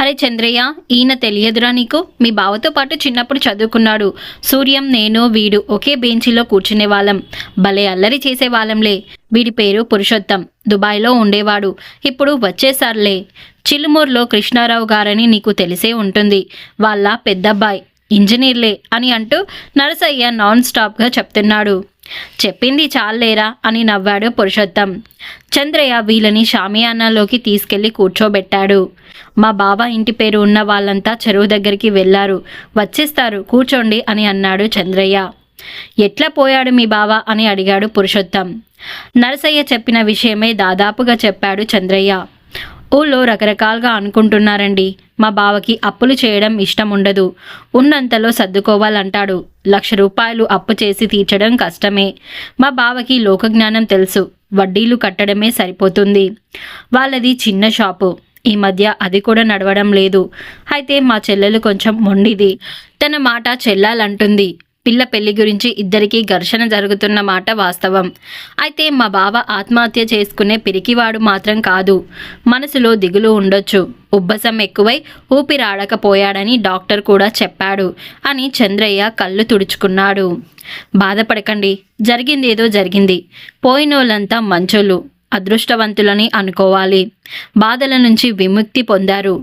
అరే చంద్రయ్య, ఈయన తెలియదురా నీకు? మీ బావతో పాటు చిన్నప్పుడు చదువుకున్నాడు. సూర్యం, నేను, వీడు ఒకే బెంచీలో కూర్చునే వాళ్ళం. భలే అల్లరి చేసేవాళ్ళంలే. వీడి పేరు పురుషోత్తం. దుబాయ్లో ఉండేవాడు. ఇప్పుడు వచ్చేసారులే. చిలుమూరులో కృష్ణారావు గారని నీకు తెలిసే ఉంటుంది. వాళ్ళ పెద్దబ్బాయి ఇంజనీర్లే అని అంటూ నరసయ్య నాన్ స్టాప్గా చెప్తున్నాడు. చెప్పింది చాలేరా అని నవ్వాడు పురుషోత్తం. చంద్రయ్య వీళ్ళని షామియానాలోకి తీసుకెళ్లి కూర్చోబెట్టాడు. మా బావ ఇంటి పేరు ఉన్న వాళ్ళంతా చెరువు దగ్గరికి వెళ్ళారు, వచ్చేస్తారు, కూర్చోండి అని అన్నాడు చంద్రయ్య. ఎట్లా పోయాడు మీ బావ అని అడిగాడు పురుషోత్తం. నరసయ్య చెప్పిన విషయమే దాదాపుగా చెప్పాడు చంద్రయ్య. ఊళ్ళో రకరకాలుగా అనుకుంటున్నారండి. మా బావకి అప్పులు చేయడం ఇష్టం ఉండదు. ఉన్నంతలో సర్దుకోవాలంటాడు. 1,00,000 రూపాయలు అప్పు చేసి తీర్చడం కష్టమే. మా బావకి లోకజ్ఞానం తెలుసు. వడ్డీలు కట్టడమే సరిపోతుంది. వాళ్ళది చిన్న షాపు. ఈ మధ్య అది కూడా నడవడం లేదు. అయితే మా చెల్లెలు కొంచెం మొండిది. తన మాట చెల్లాలంటుంది. పిల్ల పెళ్లి గురించి ఇద్దరికీ ఘర్షణ జరుగుతున్న మాట వాస్తవం. అయితే మా బావ ఆత్మహత్య చేసుకునే పిరికివాడు మాత్రం కాదు. మనసులో దిగులు ఉండొచ్చు. ఉబ్బసం ఎక్కువై ఊపిరాడకపోయాడని డాక్టర్ కూడా చెప్పాడు అని చంద్రయ్య కళ్ళు తుడుచుకున్నాడు. బాధపడకండి, జరిగిందేదో జరిగింది. పోయినోళ్ళంతా మంచోళ్ళు, అదృష్టవంతులని అనుకోవాలి. బాధల నుంచి విముక్తి పొందారు.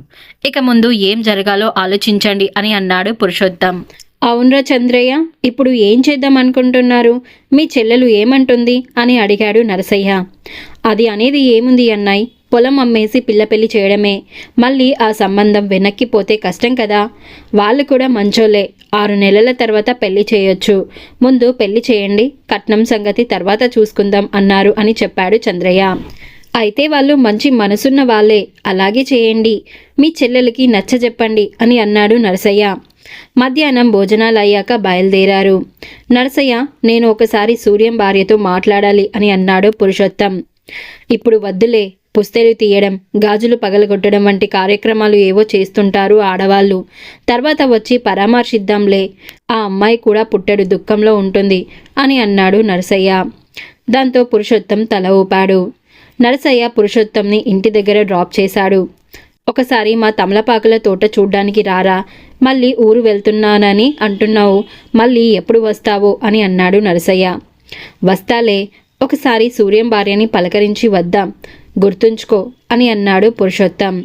ఇక ముందు ఏం జరగాలో ఆలోచించండి అని అన్నాడు పురుషోత్తం. అవునరా చంద్రయ్య, ఇప్పుడు ఏం చేద్దాం అనుకుంటున్నారు? మీ చెల్లెలు ఏమంటుంది అని అడిగాడు నరసయ్య. అది అనేది ఏముంది అన్నాయ్, పొలం అమ్మేసి పిల్ల పెళ్లి చేయడమే. మళ్ళీ ఆ సంబంధం వెనక్కిపోతే కష్టం కదా. వాళ్ళు కూడా మంచోళ్ళే. 6 నెలల తర్వాత పెళ్లి చేయొచ్చు. ముందు పెళ్లి చేయండి, కట్నం సంగతి తర్వాత చూసుకుందాం అన్నారు అని చెప్పాడు చంద్రయ్య. అయితే వాళ్ళు మంచి మనసున్న వాళ్ళే, అలాగే చేయండి. మీ చెల్లెలకి నచ్చజెప్పండి అని అన్నాడు నరసయ్య. మధ్యాహ్నం భోజనాలు అయ్యాక బయలుదేరారు. నరసయ్య, నేను ఒకసారి సూర్యం భార్యతో మాట్లాడాలి అని అన్నాడు పురుషోత్తం. ఇప్పుడు వద్దులే. పుస్తెలు తీయడం, గాజులు పగలగొట్టడం వంటి కార్యక్రమాలు ఏవో చేస్తుంటారు ఆడవాళ్ళు. తర్వాత వచ్చి పరామర్శిద్దాంలే. ఆ అమ్మాయి కూడా పుట్టెడు దుఃఖంలో ఉంటుంది అని అన్నాడు నరసయ్య. దాంతో పురుషోత్తం తల ఊపాడు. నరసయ్య పురుషోత్తంని ఇంటి దగ్గర డ్రాప్ చేశాడు. ఒకసారి మా తమలపాకుల తోట చూడ్డానికి రారా? మళ్ళీ ఊరు వెళ్తున్నానని అంటున్నావు, మళ్ళీ ఎప్పుడు వస్తావో అని అన్నాడు నరసయ్య. వస్తాలే, ఒకసారి సూర్యం భార్యని పలకరించి వద్దాం, గుర్తుంచుకో అని అన్నాడు పురుషోత్తం.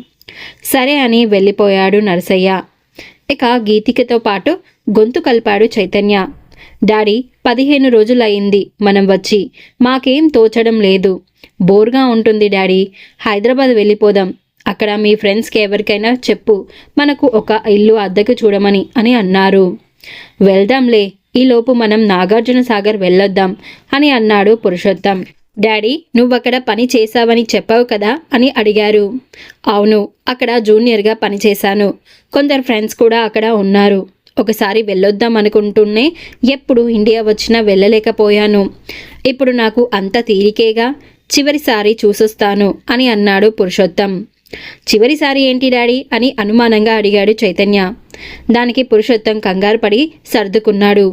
సరే అని వెళ్ళిపోయాడు నరసయ్య. ఇక గీతికతో పాటు గొంతు కలిపాడు చైతన్య. డాడీ, 15 రోజులయ్యింది మనం వచ్చి. మాకేం తోచడం లేదు. బోర్గా ఉంటుంది డాడీ. హైదరాబాద్ వెళ్ళిపోదాం. అక్కడ మీ ఫ్రెండ్స్కి ఎవరికైనా చెప్పు, మనకు ఒక ఇల్లు అద్దెకు చూడమని అని అన్నారు. వెళ్దాంలే, ఈలోపు మనం నాగార్జున సాగర్ వెళ్ళొద్దాం అని అన్నాడు పురుషోత్తం. డాడీ, నువ్వక్కడ పని చేశావని చెప్పావు కదా అని అడిగారు. అవును, అక్కడ జూనియర్గా పనిచేశాను. కొందరు ఫ్రెండ్స్ కూడా అక్కడ ఉన్నారు. ఒకసారి వెళ్ళొద్దాం అనుకుంటూనే ఎప్పుడు ఇండియా వచ్చినా వెళ్ళలేకపోయాను. ఇప్పుడు నాకు అంత తీరికేగా, చివరిసారి చూసొస్తాను అని అన్నాడు పురుషోత్తం. చివరిసారి ఏంటి డాడీ అని అనుమానంగా అడిగాడు చైతన్య. దానికి పురుషోత్తం కంగారు పడి సర్దుకున్నాడు.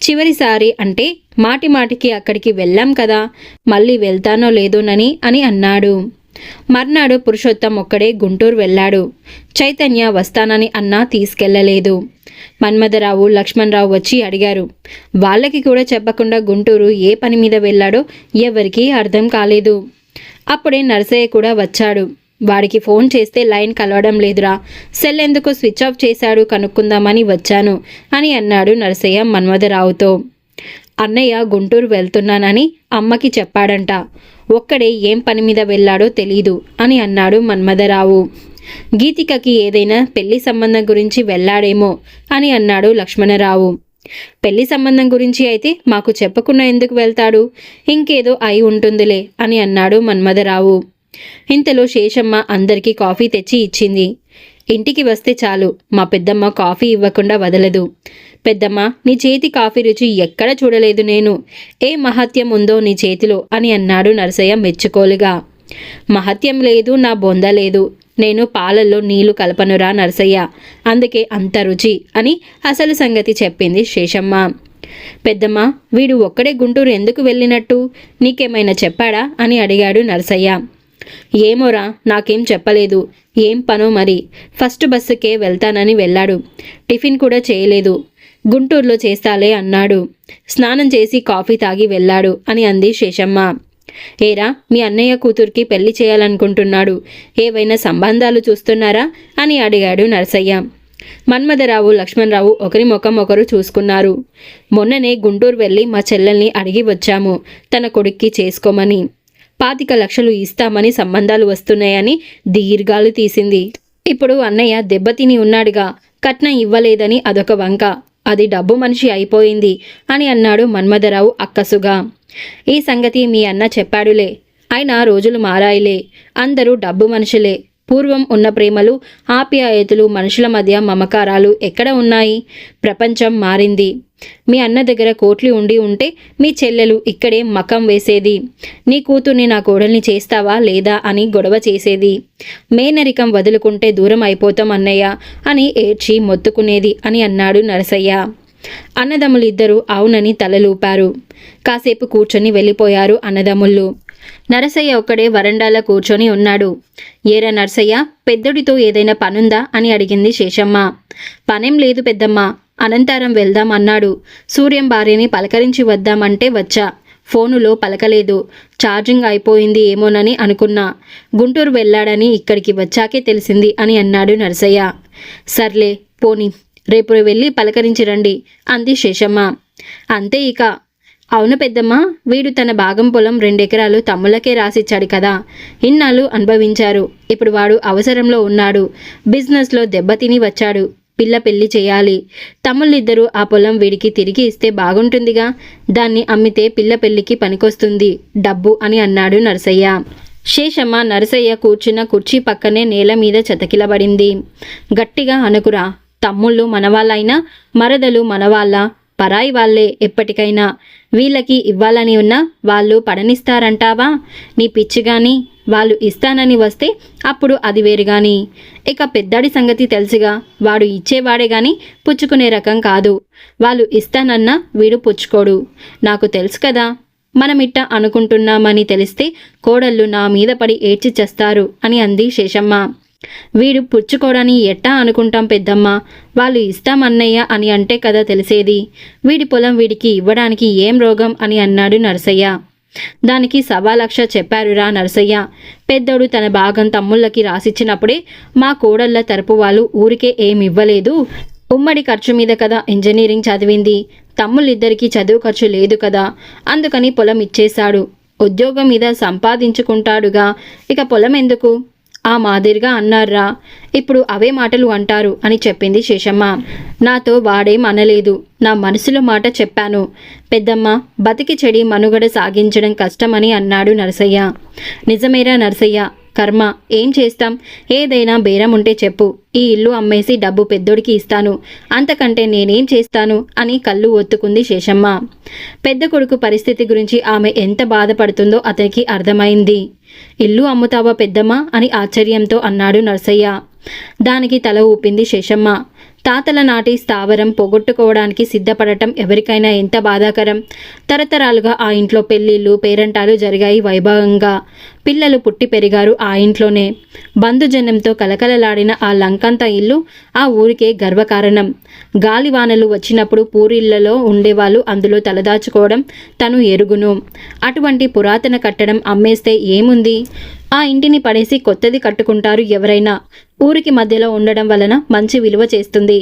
చివరిసారి అంటే మాటి మాటికి అక్కడికి వెళ్ళాం కదా, మళ్ళీ వెళ్తానో లేదోనని అని అన్నాడు. మర్నాడు పురుషోత్తం ఒక్కడే గుంటూరు వెళ్ళాడు. చైతన్య వస్తానని అన్నా తీసుకెళ్లలేదు. మన్మథరావు, లక్ష్మణరావు వచ్చి అడిగారు. వాళ్ళకి కూడా చెప్పకుండా గుంటూరు ఏ పని మీద వెళ్ళాడో ఎవరికీ అర్థం కాలేదు. అప్పుడే నరసయ్య కూడా వచ్చాడు. వాడికి ఫోన్ చేస్తే లైన్ కలవడం లేదురా, సెల్ ఎందుకు స్విచ్ ఆఫ్ చేశాడు కనుక్కుందామని వచ్చాను అని అన్నాడు నరసయ్య మన్మథరావుతో. అన్నయ్య గుంటూరు వెళ్తున్నానని అమ్మకి చెప్పాడంట. ఒక్కడే ఏం పని మీద వెళ్ళాడో తెలీదు అని అన్నాడు మన్మథరావు. గీతికకి ఏదైనా పెళ్లి సంబంధం గురించి వెళ్ళాడేమో అని అన్నాడు లక్ష్మణరావు. పెళ్లి సంబంధం గురించి అయితే మాకు చెప్పకుండా ఎందుకు వెళ్తాడు? ఇంకేదో అయి ఉంటుందిలే అని అన్నాడు మన్మథరావు. ఇంతలో శేషమ్మ అందరికీ కాఫీ తెచ్చి ఇచ్చింది. ఇంటికి వస్తే చాలు, మా పెద్దమ్మ కాఫీ ఇవ్వకుండా వదలదు. పెద్దమ్మ, నీ చేతి కాఫీ రుచి ఎక్కడ చూడలేదు నేను. ఏ మహత్యం ఉందో నీ చేతిలో అని అన్నాడు నరసయ్య మెచ్చుకోలుగా. మహత్యం లేదు, నా బొంద లేదు. నేను పాలల్లో నీళ్లు కలపనురా నరసయ్య, అందుకే అంత రుచి అని అసలు సంగతి చెప్పింది శేషమ్మ. పెద్దమ్మ, వీడు ఒక్కడే గుంటూరు ఎందుకు వెళ్ళినట్టు? నీకేమైనా చెప్పాడా అని అడిగాడు నరసయ్య. ఏమోరా, నాకేం చెప్పలేదు. ఏం పనో మరి. ఫస్ట్ బస్సుకే వెళ్తానని వెళ్ళాడు. టిఫిన్ కూడా చేయలేదు. గుంటూరులో చేస్తాలే అన్నాడు. స్నానం చేసి కాఫీ తాగి వెళ్ళాడు అని అంది శేషమ్మ. ఏరా, మీ అన్నయ్య కూతురికి పెళ్లి చేయాలనుకుంటున్నాడు. ఏవైనా సంబంధాలు చూస్తున్నారా అని అడిగాడు నరసయ్య. మన్మథరావు, లక్ష్మణరావు ఒకరి ముఖం ఒకరు చూసుకున్నారు. మొన్ననే గుంటూరు వెళ్ళి మా చెల్లెల్ని అడిగి వచ్చాము, తన కొడుక్కి చేసుకోమని. 25 లక్షలు ఇస్తామని సంబంధాలు వస్తున్నాయని దీర్ఘాలు తీసింది. ఇప్పుడు అన్నయ్య దెబ్బతిని ఉన్నాడుగా, కట్నం ఇవ్వలేదని అదొక వంక. అది డబ్బు మనిషి అయిపోయింది అని అన్నాడు మన్మథరావు అక్కసుగా. ఈ సంగతి మీ అన్న చెప్పాడులే. అయినా రోజులు మారాయిలే. అందరూ డబ్బు మనుషులే. పూర్వం ఉన్న ప్రేమలు, ఆప్యాయతలు, మనుషుల మధ్య మమకారాలు ఎక్కడ ఉన్నాయి? ప్రపంచం మారింది. మీ అన్న దగ్గర కోట్లు ఉండి ఉంటే మీ చెల్లెలు ఇక్కడే మకం వేసేది. నీ కూతుర్ని నా కోడల్ని చేస్తావా లేదా అని గొడవ చేసేది. మేనరికం వదులుకుంటే దూరం అయిపోతాం అన్నయ్య అని ఏడ్చి మొత్తుకునేది అని అన్నాడు నరసయ్య. అన్నదమ్ములిద్దరూ అవునని తలలూపారు. కాసేపు కూర్చొని వెళ్ళిపోయారు అన్నదమ్ముళ్ళు. నరసయ్య ఒక్కడే వరండాలో కూర్చొని ఉన్నాడు. ఏరా నరసయ్య, పెద్దడితో ఏదైనా పనుందా అని అడిగింది శేషమ్మ. పనేం లేదు పెద్దమ్మ, అనంతరం వెళ్దాం అన్నాడు. సూర్యం భార్యని పలకరించి వద్దామంటే వచ్చా. ఫోనులో పలకలేదు. ఛార్జింగ్ అయిపోయింది ఏమోనని అనుకున్నా. గుంటూరు వెళ్ళాడని ఇక్కడికి వచ్చాకే తెలిసింది అని అన్నాడు నరసయ్య. సర్లే పోని, రేపు వెళ్ళి పలకరించి రండి అంది శేషమ్మ. అంతే ఇక. అవును పెద్దమ్మ, వీడు తన భాగం పొలం 2 ఎకరాలు తమ్ముళ్ళకే రాసిచ్చాడు కదా. ఇన్నాళ్ళు అనుభవించారు. ఇప్పుడు వాడు అవసరంలో ఉన్నాడు. బిజినెస్లో దెబ్బతిని వచ్చాడు. పిల్ల పెళ్లి చేయాలి. తమ్ముళ్ళిద్దరూ ఆ పొలం వీడికి తిరిగి ఇస్తే బాగుంటుందిగా. దాన్ని అమ్మితే పిల్ల పెళ్లికి పనికొస్తుంది డబ్బు అని అన్నాడు నరసయ్య. శేషమ్మ నరసయ్య కూర్చున్న కుర్చీ పక్కనే నేల మీద చతకిలబడింది. గట్టిగా అనుకురా. తమ్ముళ్ళు మనవాళ్ళైనా మరదలు మనవాళ్ళ, పరాయి వాళ్ళే ఎప్పటికైనా. వీళ్ళకి ఇవ్వాలని ఉన్నా వాళ్ళు పడనిస్తారంటావా? నీ పిచ్చిగాని. వాళ్ళు ఇస్తానని వస్తే అప్పుడు అది వేరుగాని. ఇక పెద్దాడి సంగతి తెలుసుగా. వాడు ఇచ్చేవాడే గాని పుచ్చుకునే రకం కాదు. వాళ్ళు ఇస్తానన్నా వీడు పుచ్చుకోడు. నాకు తెలుసు కదా. మనమిట్ట అనుకుంటున్నామని తెలిస్తే కోడళ్ళు నా మీద పడి ఏడ్చి చేస్తారు అని అంది శేషమ్మ. వీడు పుచ్చుకోడని ఎట్టా అనుకుంటాం పెద్దమ్మ. వాళ్ళు ఇస్తామన్నయ్య అని అంటే కదా తెలిసేది. వీడి పొలం వీడికి ఇవ్వడానికి ఏం రోగం అని అన్నాడు నరసయ్య. దానికి 1.25 లక్ష చెప్పారురా నరసయ్య. పెద్దోడు తన భాగం తమ్ముళ్ళకి రాసిచ్చినప్పుడే మా కోడళ్ళ తరపు వాళ్ళు ఊరికే ఏమివ్వలేదు. ఉమ్మడి ఖర్చు మీద కదా ఇంజనీరింగ్ చదివింది. తమ్ముళ్ళిద్దరికీ చదువు ఖర్చు లేదు కదా. అందుకని పొలం ఇచ్చేశాడు. ఉద్యోగం మీద సంపాదించుకుంటాడుగా, ఇక పొలం ఎందుకు? ఆ మాదిరిగా అన్నారా. ఇప్పుడు అవే మాటలు అంటారు అని చెప్పింది శేషమ్మ. నాతో వాడేం అనలేదు. నా మనసులో మాట చెప్పాను. పెద్దమ్మ, బతికి చెడి మనుగడ సాగించడం కష్టమని అన్నాడు నరసయ్య. నిజమేరా నరసయ్య. కర్మ, ఏం చేస్తాం? ఏదైనా బేరం ఉంటే చెప్పు. ఈ ఇల్లు అమ్మేసి డబ్బు పెద్దోడికి ఇస్తాను. అంతకంటే నేనేం చేస్తాను అని కళ్ళు ఒత్తుకుంది శేషమ్మ. పెద్ద కొడుకు పరిస్థితి గురించి ఆమె ఎంత బాధపడుతుందో అతనికి అర్థమైంది. ఇల్లు అమ్ముతావా పెద్దమ్మ అని ఆశ్చర్యంతో అన్నాడు నరసయ్య. దానికి తల ఊపింది శేషమ్మ. తాతల నాటి స్థావరం పోగొట్టుకోవడానికి సిద్ధపడటం ఎవరికైనా ఎంత బాధాకరం. తరతరాలుగా ఆ ఇంట్లో పెళ్లిళ్ళు, పేరంటాలు జరిగాయి వైభవంగా. పిల్లలు పుట్టి పెరిగారు ఆ ఇంట్లోనే. బంధుజనంతో కలకలలాడిన ఆ లంకంత ఇల్లు ఆ ఊరికే గర్వకారణం. గాలివానలు వచ్చినప్పుడు పూరిళ్లలో ఉండేవాళ్ళు అందులో తలదాచుకోవడం తను ఎరుగును. అటువంటి పురాతన కట్టడం అమ్మేస్తే ఏముంది? ఆ ఇంటిని పడేసి కొత్తది కట్టుకుంటారు ఎవరైనా. ఊరికి మధ్యలో ఉండడం వలన మంచి విలువ చేస్తుంది.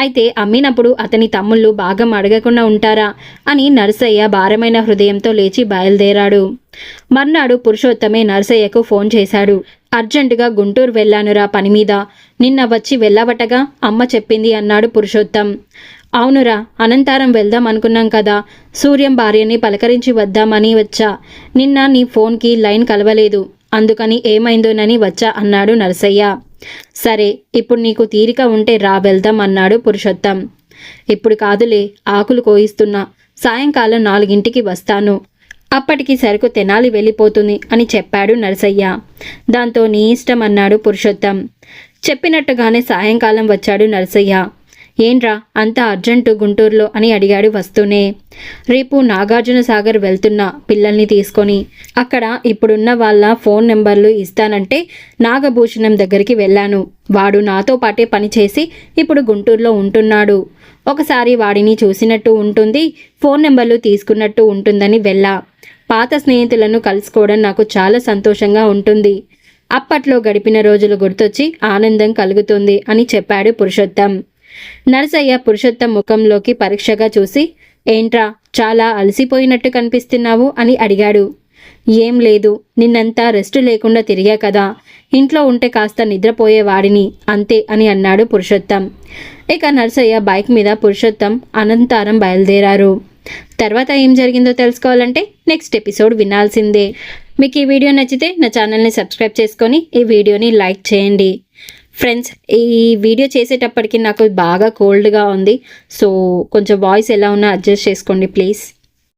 అయితే అమ్మినప్పుడు అతని తమ్ముళ్ళు భాగం అడగకుండా ఉంటారా అని నరసయ్య భారమైన హృదయంతో లేచి బయలుదేరాడు. మర్నాడు పురుషోత్తమే నరసయ్యకు ఫోన్ చేశాడు. అర్జెంటుగా గుంటూరు వెళ్ళానురా పని మీద. నిన్న వచ్చి వెళ్ళవటగా అమ్మ చెప్పింది అన్నాడు పురుషోత్తం. అవునురా, అనంతరం వెళ్దాం అనుకున్నాం కదా. సూర్యం భార్యని పలకరించి వద్దామని వచ్చా. నిన్న నీ ఫోన్కి లైన్ కలవలేదు. అందుకని ఏమైందోనని వచ్చా అన్నాడు నరసయ్య. సరే, ఇప్పుడు నీకు తీరిక ఉంటే రా వెళ్దాం అన్నాడు పురుషోత్తం. ఇప్పుడు కాదులే, ఆకులు కోయిస్తున్నా. సాయంకాలం 4ంటికి వస్తాను. అప్పటికి సరుకు తెనాలి వెళ్ళిపోతుంది అని చెప్పాడు నరసయ్య. దాంతో నీ ఇష్టం అన్నాడు పురుషోత్తం. చెప్పినట్టుగానే సాయంకాలం వచ్చాడు నరసయ్య. ఏంట్రా అంత అర్జెంటు గుంటూరులో అని అడిగాడు వస్తూనే. రేపు నాగార్జున సాగర్ వెళ్తున్నా పిల్లల్ని తీసుకొని. అక్కడ ఇప్పుడున్న వాళ్ళ ఫోన్ నెంబర్లు ఇస్తానంటే నాగభూషణం దగ్గరికి వెళ్ళాను. వాడు నాతో పాటే పనిచేసి ఇప్పుడు గుంటూరులో ఉంటున్నాడు. ఒకసారి వాడిని చూసినట్టు ఉంటుంది, ఫోన్ నెంబర్లు తీసుకున్నట్టు ఉంటుందని వెళ్ళా. పాత స్నేహితులను కలుసుకోవడం నాకు చాలా సంతోషంగా ఉంటుంది. అప్పట్లో గడిపిన రోజులు గుర్తొచ్చి ఆనందం కలుగుతుంది అని చెప్పాడు పురుషోత్తం. నరసయ్య పురుషోత్తం ముఖంలోకి పరీక్షగా చూసి, ఏంట్రా చాలా అలసిపోయినట్టు కనిపిస్తున్నావు అని అడిగాడు. ఏం లేదు, నిన్నంతా రెస్ట్ లేకుండా తిరిగా కదా, ఇంట్లో ఉంటే కాస్త నిద్రపోయేవాడిని అంతే అని అన్నాడు పురుషోత్తం. ఇక నరసయ్య బైక్ మీద పురుషోత్తం అనంతారం బయలుదేరారు. తర్వాత ఏం జరిగిందో తెలుసుకోవాలంటే నెక్స్ట్ ఎపిసోడ్ వినాల్సిందే. మీకు ఈ వీడియో నచ్చితే నా ఛానల్ని సబ్స్క్రైబ్ చేసుకొని ఈ వీడియోని లైక్ చేయండి. ఫ్రెండ్స్, ఈ వీడియో చేసేటప్పటికి నాకు బాగా కోల్డ్గా ఉంది, సో కొంచెం వాయిస్ ఎలా ఉన్నా అడ్జస్ట్ చేసుకోండి ప్లీజ్.